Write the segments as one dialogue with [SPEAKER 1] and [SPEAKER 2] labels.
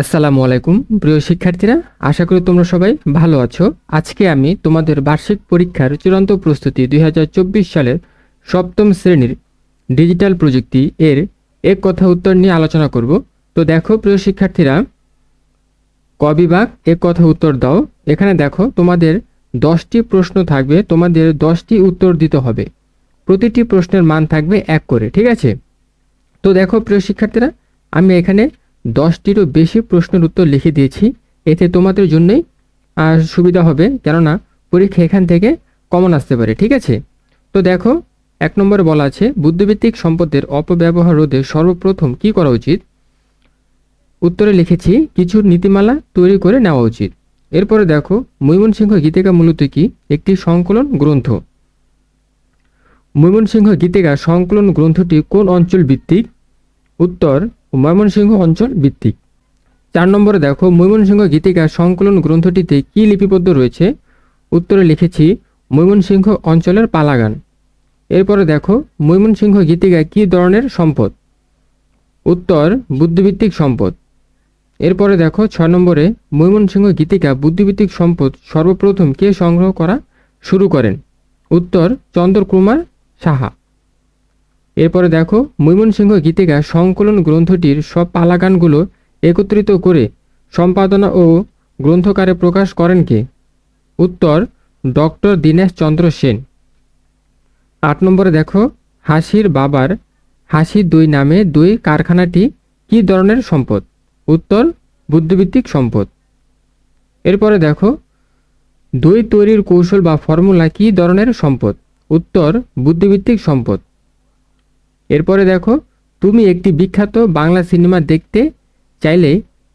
[SPEAKER 1] আসসালামু আলাইকুম প্রিয় শিক্ষার্থীরা, আশা করি তোমরা সবাই ভালো আছো। আজকে আমি তোমাদের বার্ষিক পরীক্ষার চূড়ান্ত প্রস্তুতি 2024 সালের সপ্তম শ্রেণীর ডিজিটাল প্রযুক্তি এর এক কথা উত্তর নিয়ে আলোচনা করব। তো দেখো প্রিয় শিক্ষার্থীরা, ক বিভাগ এক কথা উত্তর দাও। এখানে দেখো তোমাদের 10টি প্রশ্ন থাকবে, তোমাদের 10টি উত্তর দিতে হবে। প্রতিটি প্রশ্নের মান থাকবে 1 করে, ঠিক আছে? তো দেখো প্রিয় শিক্ষার্থীরা, আমি এখানে 10টিরও বেশি প্রশ্নের উত্তর লিখে দিয়েছি। এতে তোমাদের জন্যই সুবিধা হবে, কেননা পরীক্ষা এখান থেকে কমন আসতে পারে, ঠিক আছে? তো দেখো 1 নম্বরে বলা আছে, বুদ্ধিবৃত্তিক সম্পদের অপব্যবহার রোধে সর্বপ্রথম কি করা উচিত? উত্তরে লিখেছি কিছু নীতিমালা তৈরি করে নেওয়া উচিত। এরপরে দেখো, ময়মনসিংহ গীতিকা মূলত কি? একটি সংকলন গ্রন্থ। ময়মনসিংহ গীতিকা সংকলন গ্রন্থটি কোন অঞ্চল ভিত্তিক? উত্তর ময়মনসিংহ অঞ্চল ভিত্তিক। 4 নম্বরে দেখো, ময়মনসিংহ গীতিকা সংকলন গ্রন্থটিতে কি লিপিবদ্ধ রয়েছে? উত্তরে লিখেছি ময়মনসিংহ অঞ্চলের পালাগান। এরপরে দেখো, ময়মনসিংহ গীতিকা কি ধরনের সম্পদ? উত্তর বুদ্ধিবৃত্তিক সম্পদ। এরপরে দেখো 6 নম্বরে, ময়মনসিংহ গীতিকা বুদ্ধিবৃত্তিক সম্পদ সর্বপ্রথম কে সংগ্রহ করা শুরু করেন? উত্তর চন্দ্রকুমার সাহা। এরপরে দেখো, ময়মনসিংহ গীতিকা সংকলন গ্রন্থটির সব পালাগানগুলো একত্রিত করে সম্পাদনা ও গ্রন্থকারে প্রকাশ করেন কে? উত্তর ডক্টর দীনেশ চন্দ্র সেন। 8 নম্বরে দেখো, হাসির বাবার হাসি দই নামে দই কারখানাটি কি ধরনের সম্পদ? উত্তর বুদ্ধিবৃত্তিক সম্পদ। এরপরে দেখো, দই তৈরির কৌশল বা ফর্মুলা কি ধরনের সম্পদ? উত্তর বুদ্ধিবৃত্তিক সম্পদ। এরপরে দেখো, তুমি একটি বিখ্যাত বাংলা সিনেমা দেখতে চাইলে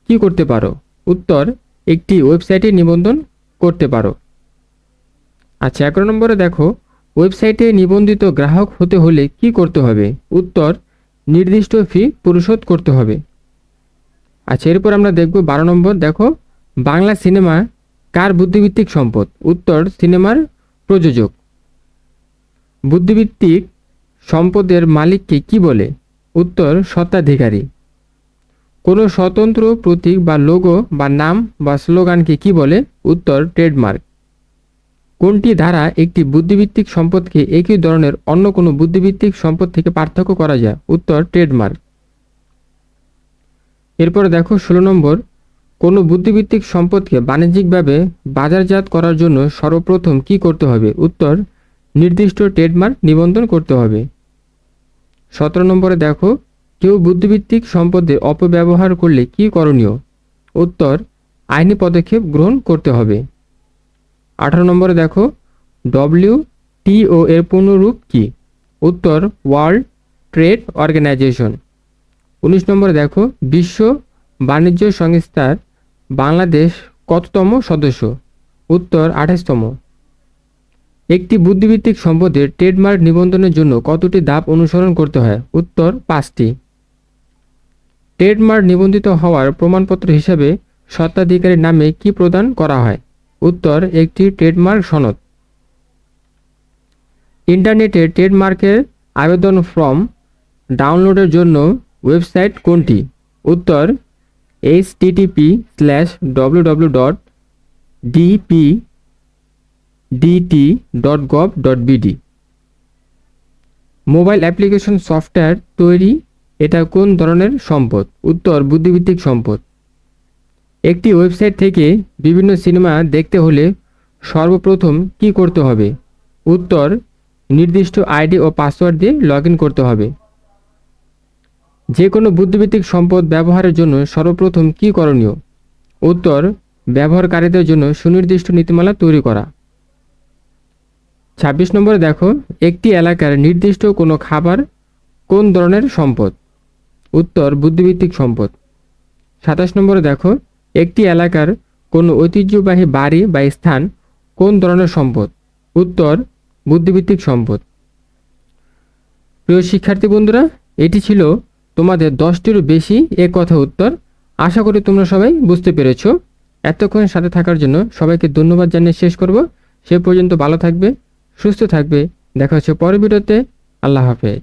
[SPEAKER 1] কি করতে পারো? উত্তর একটি ওয়েবসাইটে নিবন্ধন করতে পারো। আচ্ছা, 11 নম্বরে দেখো, ওয়েবসাইটে নিবন্ধিত গ্রাহক হতে হলে কি করতে হবে? উত্তর নির্দিষ্ট ফি পরিশোধ করতে হবে। আচ্ছা, এরপর আমরা দেখব 12 নম্বর। দেখো, বাংলা সিনেমা কার বুদ্ধিবৃত্তিক সম্পদ? উত্তর সিনেমার প্রযোজক। বুদ্ধিবৃত্তিক সম্পদের মালিককে কি বলে? উত্তর স্বত্বাধিকারী। কোনো স্বতন্ত্র প্রতীক বা লোগো বা নাম বা স্লোগানকে কি বলে? উত্তর ট্রেডমার্ক। কোনটি দ্বারা একটি বুদ্ধিবৃত্তিক সম্পদকে একই ধরনের অন্য কোনো বুদ্ধিবৃত্তিক সম্পদ থেকে পার্থক্য করা যায়? উত্তর ট্রেডমার্ক। এরপরে দেখো 16 নম্বর, কোনো বুদ্ধিবৃত্তিক সম্পদকে বাণিজ্যিকভাবে বাজারজাত করার জন্য সর্বপ্রথম কি করতে হবে? উত্তর নির্দিষ্ট ট্রেডমার্ক নিবন্ধন করতে হবে। 17 নম্বরে দেখো, কেউ বুদ্ধিবৃত্তিক সম্পদের অপব্যবহার করলে কি করণীয়? উত্তর আইনি পদক্ষেপ গ্রহণ করতে হবে। 18 নম্বরে দেখো, WTO এর পূর্ণরূপ কি? উত্তর ওয়ার্ল্ড ট্রেড অর্গানাইজেশন। 19 নম্বরে দেখো, বিশ্ব বাণিজ্য সংস্থার বাংলাদেশ কততম সদস্য? উত্তর 28তম। একটি বুদ্ধিবৃত্তিক সম্পদের ট্রেডমার্ক নিবন্ধনের জন্য কতটি ধাপ অনুসরণ করতে হয়? উত্তর 5টি। ট্রেডমার্ক নিবন্ধিত হওয়ার প্রমাণপত্র হিসাবে স্বত্বাধিকারীর নামে কি প্রদান করা হয়? উত্তর একটি ট্রেডমার্ক সনদ। ইন্টারনেটে ট্রেডমার্কের আবেদন ফর্ম ডাউনলোডের জন্য ওয়েবসাইট কোনটি? উত্তর http://www.dpdt.gov.bd। মোবাইল অ্যাপ্লিকেশন সফটওয়্যার তৈরি এটা কোন ধরনের সম্পদ? উত্তর বুদ্ধিবৃত্তিক সম্পদ। একটি ওয়েবসাইট থেকে বিভিন্ন সিনেমা দেখতে হলে সর্বপ্রথম কি করতে হবে? উত্তর নির্দিষ্ট আইডি ও পাসওয়ার্ড দিয়ে লগইন করতে হবে। যে কোনো বুদ্ধিবৃত্তিক সম্পদ ব্যবহারের জন্য সর্বপ্রথম কি করণীয়? উত্তর ব্যবহারকারীদের জন্য সুনির্দিষ্ট নীতিমালা তৈরি করা। 26 নম্বরে দেখো, একটি এলাকার নির্দিষ্ট কোনো খাবার কোন ধরনের সম্পদ? উত্তর বুদ্ধিবৃত্তিক সম্পদ। 27 নম্বরে দেখো, একটি এলাকার কোনো ঐতিহ্যবাহী বাড়ি বা স্থান কোন ধরনের সম্পদ? উত্তর বুদ্ধিবৃত্তিক সম্পদ। প্রিয় শিক্ষার্থী বন্ধুরা, এটি ছিল তোমাদের 10টিরও বেশি এক কথা উত্তর। আশা করি তোমরা সবাই বুঝতে পেরেছো। এতক্ষণ সাথে থাকার জন্য সবাইকে ধন্যবাদ জানিয়ে শেষ করব। সে পর্যন্ত ভালো থাকবে, সুস্থ থাকবে। দেখা হচ্ছে পরের ভিডিওতে। আল্লাহ হাফেজ।